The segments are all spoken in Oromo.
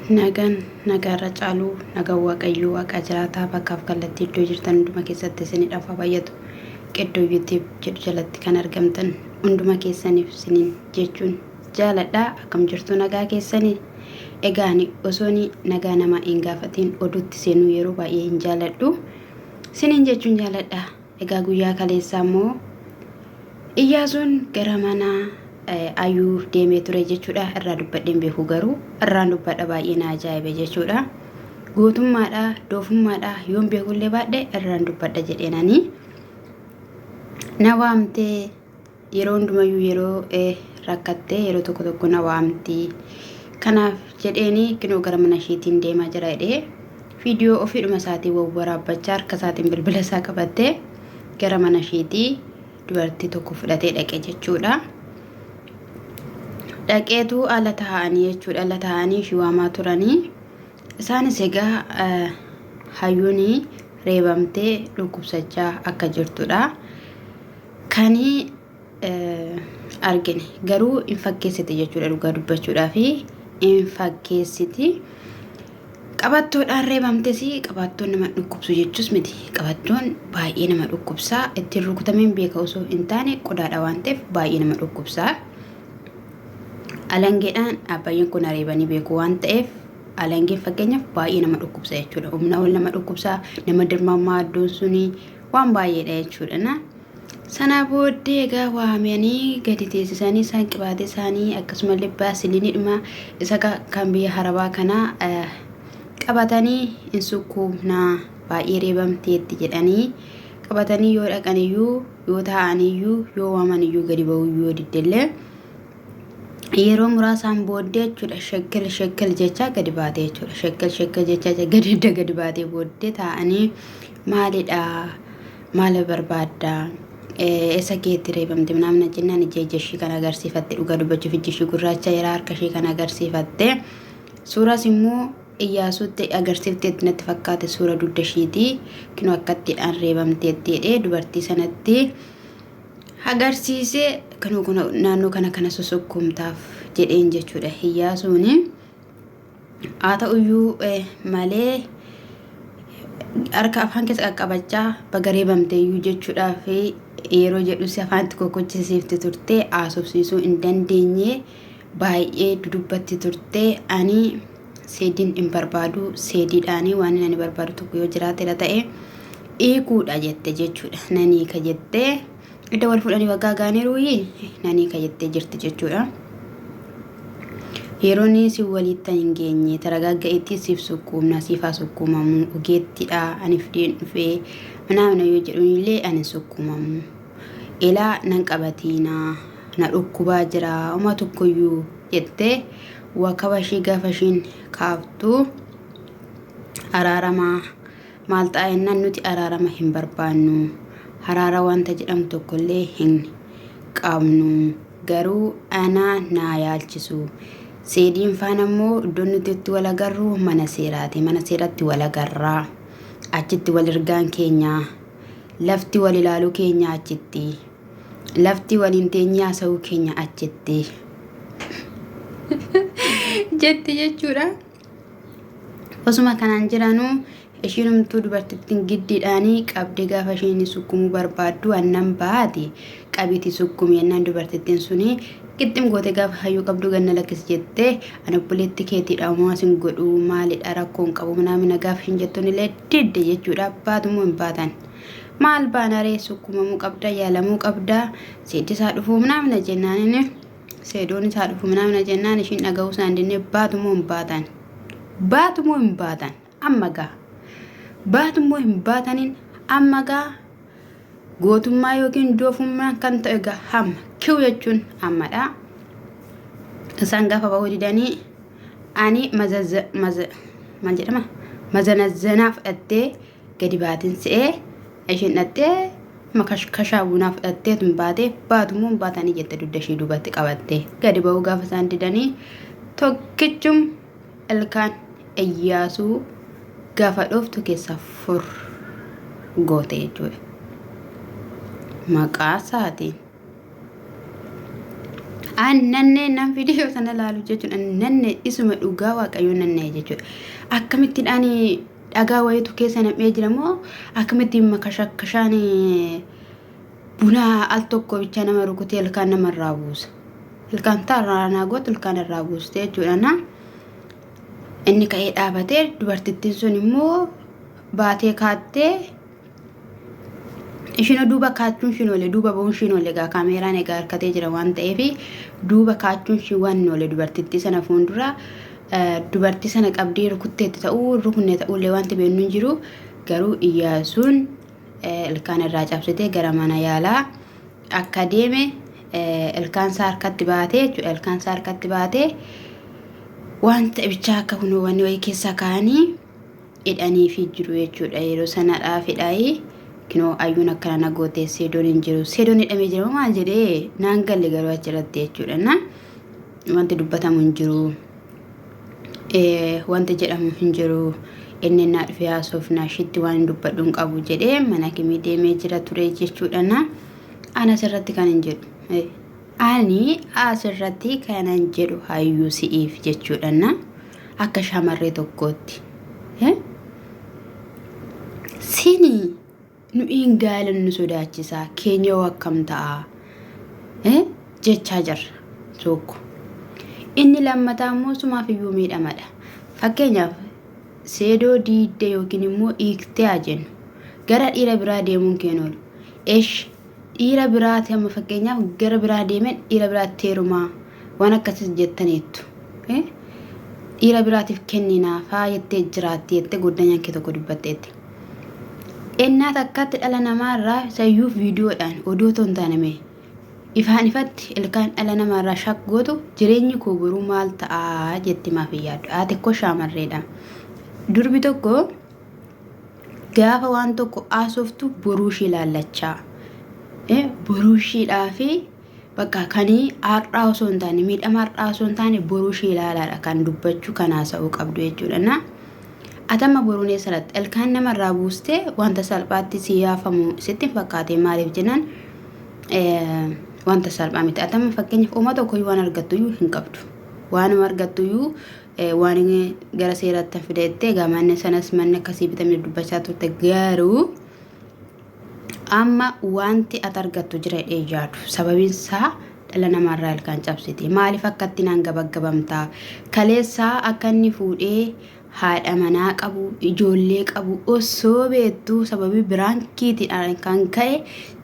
Nagaan caaluu nagaan waaqayyoo waaqa jiraataa bakkaaf kallattii iddoo jirtan hunduma keessatti isinii dhafa baay'atu qeddoo YouTube jedhu jalatti kan argamtan hunduma keessaniif isiniin jechuun jaaladhaa akkam jirtu nagaa keessanii egaani osooni nagaa nama hin gaafatiin oduutti seenuu yeroo baay'ee hin jaaladhu isiniin jechuun jaaladhaa egaa guyyaa kaleessaa immoo Iyyaasuun gara manaa ayuu deemee ture jechuudha irraa dubbadheen beeku garuu irraan dubbadha baay'ee na ajaa'ibe jechuudha gootummaadha doofummaadha yoon beekullee baadhe irraan dubbadha jedheenanii na waamtee yeroo hundumayyuu yeroo rakkattee yeroo tokko na waamtii kanaaf jedheeni kinoo gara mana isheetiin deemaa jira jedhee viidiyoo ofiidhuma isaatii waraabachaa harka isaatiin bilbila isaa qabattee gara mana isheetii dubartii tokko fudhatee dhaqe jechuudha. Dhaqeetu ala taa'anii jechuudha ala taa'anii shiwaamaa turanii isaanis egaa hayyuuni reebamtee dhukkubsachaa akka jirtudha kanii argine garuu hin fakkeessite jechuudha dhugaa dubbachuudhaa fi hin fakkeessiti qabattoodhaan reebamtes qabattoon nama dhukkubsu jechuus miti qabattoon baay'ee nama dhukkubsaa ittiin rukutameen beeka osoo hin taane qodaadha waan ta'eef baay'ee nama dhukkubsaa. Alangeedhaan abbaayeen kun areebanii beeku waan ta'eef alangeen fakkeenyaaf baay'ee nama dhukkubsa jechuudha. Humna ol nama dhukkubsaa nama dirmammaa iddoon suni waan baay'eedha jechuudha. Sana booddee egaa waamanii gadi teessisanii isaan qibaatee isaanii akkasumallee baasiliinidhuma isa kan biyya harabaa kanaa qabatanii hin sukkuumnaa baay'ee reebamteetti jedhanii qabatanii yoo dhaqaniyyuu yoo taa'aniyyuu yoo waamaniyyuu gadi ba'uyyuu diddellee yeroo muraasaan booddee jechuudha shekkel jecha gadi baatee jechuudha shekkel jecha gadi baatee booddee taa'anii maalidha maal barbaadda eessa keetti reebamte namna jennaan ija ishii kan agarsiifatte dhugaa dubbachuuf iji ishii gurraacha yeroo harka ishii kan agarsiifatte suuras immoo Iyyaasuutti agarsiifteetti natti fakkaate suura dugda ishiitii kinoo akkattiidhaan reebamteetti jedhee dubartii sanatti agarsiisee kanuu kun naannoo kana sosokkumtaaf jedheen jechuudha Iyyaasuuni haa ta'uyyuu malee harka afaan keessa qaqqabachaa baga reebamteeyyuu jechuudhaa fi yeroo jedhusi afaanitti kokkochisiifte turte haasofsiisuu hin dandeenye baay'ee dudubbatti turte ani seediin hin barbaadu seediidhaanii waan ani barbaadu tokko yoo jiraate ta'e eekuudha jette jechuudha nanii ka jettee idda wal fuudhanii waggaa gaaniiruuyi nanii ka jettee jirti jechuudha. Yeroonni si walitti hin geenye taragaagga'itti siif sukkuumna siifaa sukkuumamu ogeettidha ani fideen dhufee mana yoo jedhunillee ani sukkuumamu ilaa nan qabatiina na dhukkubaa jira uma tokkoyyuu jettee wakaba ishii gaafa ishiin kaaftu araaramaa maal taa'ennaan nuti araarama hin barbaannu haraara wanta jedhamu tokkollee hin qabnu garuu ana naa yaalchisu seediin faana immoo iddoon nuti itti wal agarru mana seeraati mana seeratti wal agarraa achitti wal ergaan keenya lafti wal ilaaluu keenya achitti lafti waliin teenyaa sa'uu keenya achitti jetti jechuudha. Osuma kanaan jiraanuu ishiinumtuu dubartittiin giddiidhaanii qabdee gaafa ishiin sukkumuu barbaaddu annan baate qabiti sukkumii ennaan dubartittiin suni qixxim goote gaafa hayyuu qabdu ganna lakkis jettee ana obboleetti keetiidha uumamaa sin godhu maalidha rakkoon qabu naamina gaafa ishiin jettuun illee didde jechuudha baatummoo hin baatan. Maal baanaree sukkumamuu qabda yaalamuu qabda seedisaa dhufuu naamina jennaan seedoon isaa dhufu naamina jennaan ishiin dhaga'uu isaan dinnee baatummoo hin baatan amma gaa baatummoo hin baataniin amma gaa gootummaa yookiin doofummaa kan ta'e gaa hamma kiu jechuun ammadha isaan gaafa ba'uu didanii ani maal jedhama mazanazzanaa fudhattee gadi baatin se'ee ishiin dhattee makashkashaa bunaa fudhattee tun baatee baatummoo hin baatanii jette dugda ishii duubatti qabattee gadi ba'uu gaafa isaan didanii tokkichum ilkaan Iyyaasuu gaafa dhooftu keessa fur goote jechuudha. Maqaa isaatiin Annanne nan video sana laalu jechuudha. Annanne isuma dhugaa waaqayyoon nanne jechuudha. Akkamittiin ani dhagaa wayitu keessa nam'ee jira moo akkamittiin makashakashaan buna al tokko bicha nama rukutee ilkaan namarraa buusa. Ilkaan taarraa gootu ilkaan irraa buuste jechuudha. Inni ka'ee dhaabatee dubartittiin sun immoo baatee kaattee ishino duuba kaachuun shinoolee duuba bo'uun shinoolee gaa kaameeraan egaa harkatee jira waan ta'eef duuba kaachuun shinoolee dubartittii sana fuuldura dubartii sana qabdee rukutteetti ta'uu rukunne ta'ullee wanti beeknu hin jiru garuu Iyyaasuun ilkaan irraa cabsitee gara mana yaalaa akka deeme ilkaan isaa harkatti baatee jechuudha. Ilkaan isaa harkatti baatee wanta bichaa akka kunuunwanni wayii keessa kaanii hidhanii fi jiru jechuudha. Yeroo sanadhaa fidhaayii kinoo ayyuun akkana nagootee seedoon hin jiru. Seedoon hidhamee jira maal jedhee naan galle garuu achirratti jechuudha. Na wanti dubbatamu hin jiru. Wanti jedhamu hin jiru. Inni naa dhufee haasoof naashitti waan dubbadhuun qabu jedhee mana kimii deemee jira ture jechuudha. Na ana asirratti kan hin jedhu. Ani asirratti kan hin jedhu hayyuu si'iif jechuudha. Na akka shamarree tokkootti. Sini nu ingaalan nu sodaachisaa keenya akkam ta'a jechaa jirra tokko. Inni lammataa immoo sumaaf iyyuu miidhamadha. Fakkeenyaaf seedoo diidde yookiin immoo hiiktee jennu gara dhiira biraa deemuun keenoolu. Dhiira biraati amma fakkeenyaaf gara biraa deemen dhiira biraatti heerumaa waan akkasis jettaniittu. Dhiira biraatiif kenninaa faayettee jiraatti jettee guddanyaan kee tokko dubbatteetti. Ennaat akkatti dhala namaarraa sayyuuf viidiyoodhaan oduu otoo hin taaname ifaan ifatti ilkaan dhala namaarraa shakkootu jireenyi koo boruu maal ta'aa jetti maaf yaaddu. Ati koo shaamarreedha. Durbi tokko gaafa waan tokko haasoftu boruu ishee ilaallachaa. Boruu isheedhaa fi bakka kanii har'aa osoo hin taane miidhama har'aa osoo hin taane boruu ishee ilaalaadha kan dubbachuu kan haasa'uu qabdu jechuudha. Atama boruunee salatti ilkaan namarraa buustee wanta salphaatti si yaafamu sitti fakkaate maaliif jennaan wanta salphaa miti. Atama fakkeenyaaf uummata tokko waan argattuyyuu hin qabdu. Waan argattuyyuu waan gara seeraatti fideettee gamanne sanas manne akkasii bitamee dubbachaa turte garuu amma wanti ati argattu jira jaadu sababiin isaa dhala namarraa ilkaan cabsite. Maaliif akkatti naan gabaggabamtaa kaleessaa akka inni fuudhee haadha manaa qabu ijoollee qabu osoo beektuu sababii biraankiitiidhaan kan ka'e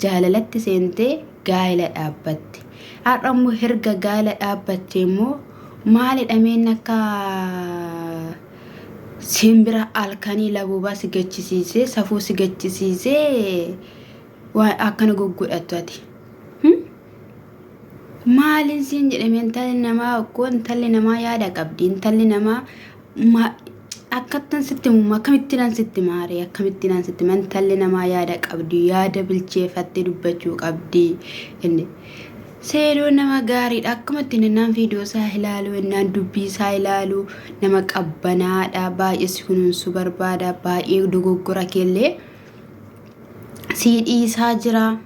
jaalalatti seentee gaa'ela dhaabbatte. Har'a immoo erga gaa'ela dhaabbatte immoo maal hidhameen akka simbira halkanii labuubaa si gachisiisee safuu si gachisiisee waan akkana goggodhattu ati. Maaliin siin jedhamee intalli namaa akkoo intalli namaa yaada qabdi. Intalli namaa akkattan sitti mumma akkamittiin sitti maaree akkamittiin sitti intalli namaa yaada qabdi. Yaada bilcheeffattee dubbachuu qabdi. Seedoo nama gaariidha. Akkamittiin naan viidiyoo isaa ilaalu naan dubbii isaa ilaalu nama qabbanaadha. Baay'ee si kunuunsu barbaada. Baay'ee dogoggora keellee si dhiisaa jira.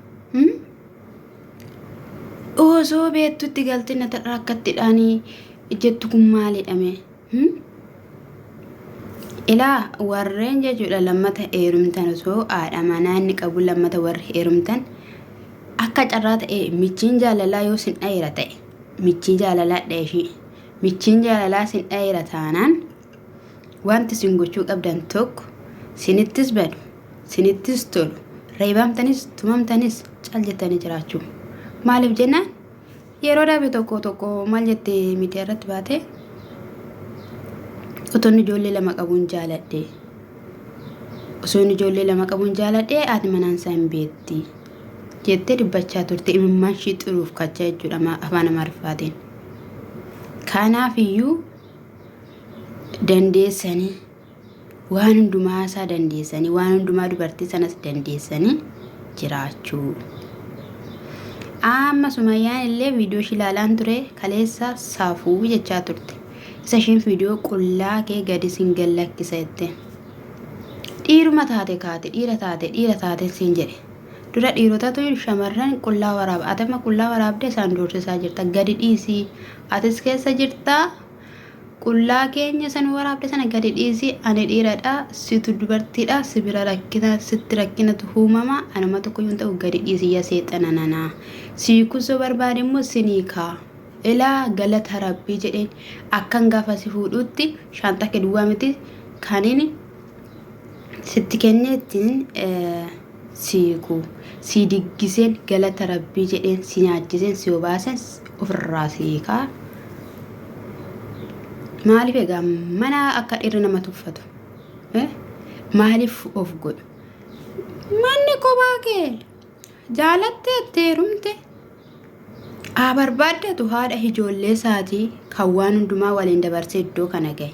Osoo beektutti galtee na tarraa akkattiidhaanii jettu kun maalidhame? Ilaa warreen jechuudha lammata heerumtan osoo haadha manaa inni qabu lammata warri heerumtan akka carraa ta'e michiin jaalalaa yoo sin dheera ta'e michiin jaalalaa dheeshii michiin jaalalaa sin dheera taanaan wanti sin gochuu qabdan tokko sinittis badu sinittis tolu reebamtanis tumamtanis cal jettanii jiraachuu. Maaliif jennaan yeroo dhabe tokko maal jettee miti irratti baate otoon ijoollee lama qabuun jaaladhe osoon ijoollee lama qabuun jaaladhe ati manaan isaa hin beetti jettee dubbachaa turte imimmaan shii xuruuf kachaa jechuudha afaan Amaariffaatiin. Kanaaf iyyuu dandeessanii waan hundumaa isaa dandeessanii waan hundumaa dubartii sanas dandeessanii jiraachuu. Amma Sumayyaan illee viidiyoo ishee ilaalaan ture kaleessa saafuu jechaa turte. Isa isheen viidiyoo qullaa kee gadi sin gallakkisa jette. Dhiiruma taate kaate dhiira taate siin jedhe. dura dhiirotatu shamarran qullaa waraaba atama qullaa waraabde isaan doorsisaa jirta gadi dhiisii atis keessa jirta qullaa keenya san waraabde sana gadi dhiisii ani dhiiradha situ dubartiidha sibira rakkina sitti rakkinatu huumama anuma tokko yoon ta'u gadi dhiisii yaa seexananana siikuso barbaade immoo siniikaa ilaa galata rabbii jedheen akkan gaafa si fuudhutti shaanta kee duwwaa miti kanini sitti kenneettiin siiku si diggiseen galata rabbii jedheen si nyaachiseen si obaasen ofirraa siikaa maaliif egaa mana akka dhiirri nama tuffatu maaliif of godhu manni kophaa kee jaalattee teerumte barbaadatu haadha ijoollee isaatii kan waan hundumaa waliin dabarsee iddoo kana gahe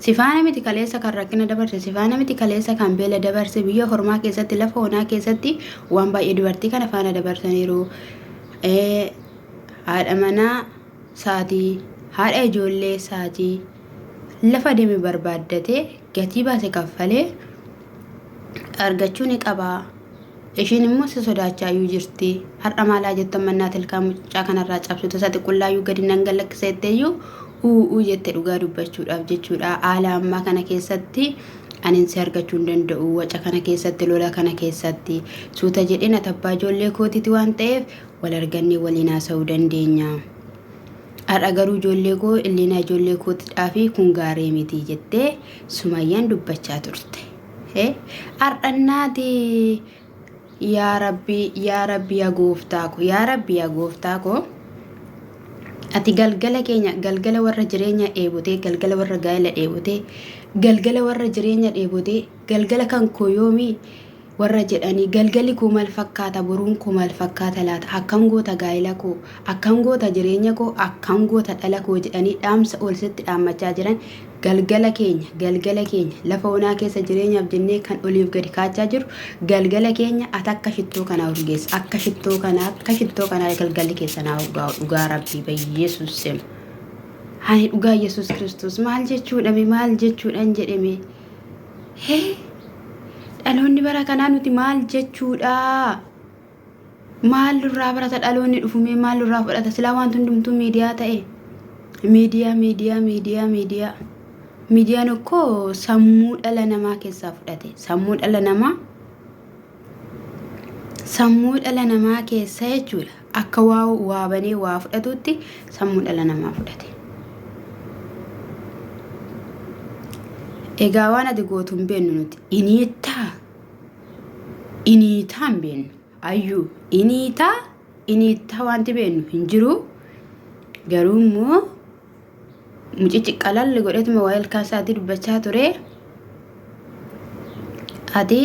sifaana miti kaleessa kan rakkina dabarse sifaana miti kaleessa kan beela dabarse biyya hormaa keessatti lafa onaa keessatti waan baay'ee dubartii kana faana dabarsaniiru haadha manaa isaatii haadha ijoollee isaatii lafa deeme barbaaddatee gatii baase kaffalee argachuu ni qaba ishiin immoo si sodaachaa iyyuu jirti har'a maalaa jettan mannaa tilkaa mucaa kanarraa cabsitu isaati qullaayyuu gadi nan galaksiseetteeyyuu uu jette dhugaa dubbachuudhaaf jechuudha haala ammaa kana keessatti anin si argachuu hin danda'u waca kana keessatti lola kana keessatti suuta jedheen atabbaa ijoollee kootiiti waan ta'eef wal argannee waliin haasa'uu dandeenya har'a garuu ijoollee koo illina ijoollee kootiidhaa fi kun gaarii miti jettee Sumayyaan dubbachaa turte har'annaati yaa rabbi yaa gooftaa koo ati galgala keenya galgala warra jireenya dheebotee galgala warra gaa'ela dheebotee galgala warra jireenya dheebotee galgala kan koyoomii warra jedhanii galgali koo maal fakkaata boruun koo maal fakkaata laata akkam goota gaa'ela koo akkam goota jireenya koo akkam goota dhala koo jedhanii dhaamsa olsitti dhaammachaa jiran galgala keenya lafa onaa keessa jireenyaaf jennee kan oliif gadi kaachaa jiru galgala keenya ati akka shittoo kanaa urgeessa akka shittoo kanaa galgalli keessa naa dhugaa rabbii bayyeesuus sema hani dhugaa yesus kristos maal jechuudhaan jedhame dhaloonni bara kanaa nuti maal jechuudha maal irraa barata dhaloonni dhufumee maal irraa fudhata silaa waan hundumtuu miidiyaa ta'e miidiyaan okko sammuu dhala namaa keessaa fudhate sammuu dhala namaa keessa jechuudha akka waa banee waa fudhatutti sammuu dhala namaa fudhate egaa waan ati gootu hin beeknu nuti iniitaa hin beeknu ayyuu iniitaa wanti beeknu hin jiru garuu immoo mucichi qalalli godhetuma waa ilkaan isaatii dubbachaa ture ati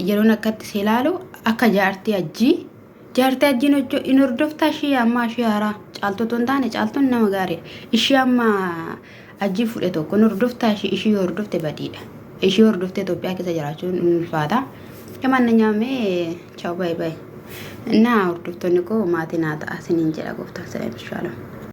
yeroon akkatti si ilaalu akka jaartii ajjiin in hordoftaa ishii amma ishii haaraa caaltotoo hin taane caaltoon nama gaariidha ishii amma ajjii fudhe tokko in hordoftaa ishii hordofte badiidha ishii hordoftee Itoophiyaa keessa jiraachuun ulfaata kamaannanyaamee chaaw baay'ee እና ወርዶፍቶን እኮ ማቲና ታስኒን ጀራ ጎፍታ ሰላም ይሻላል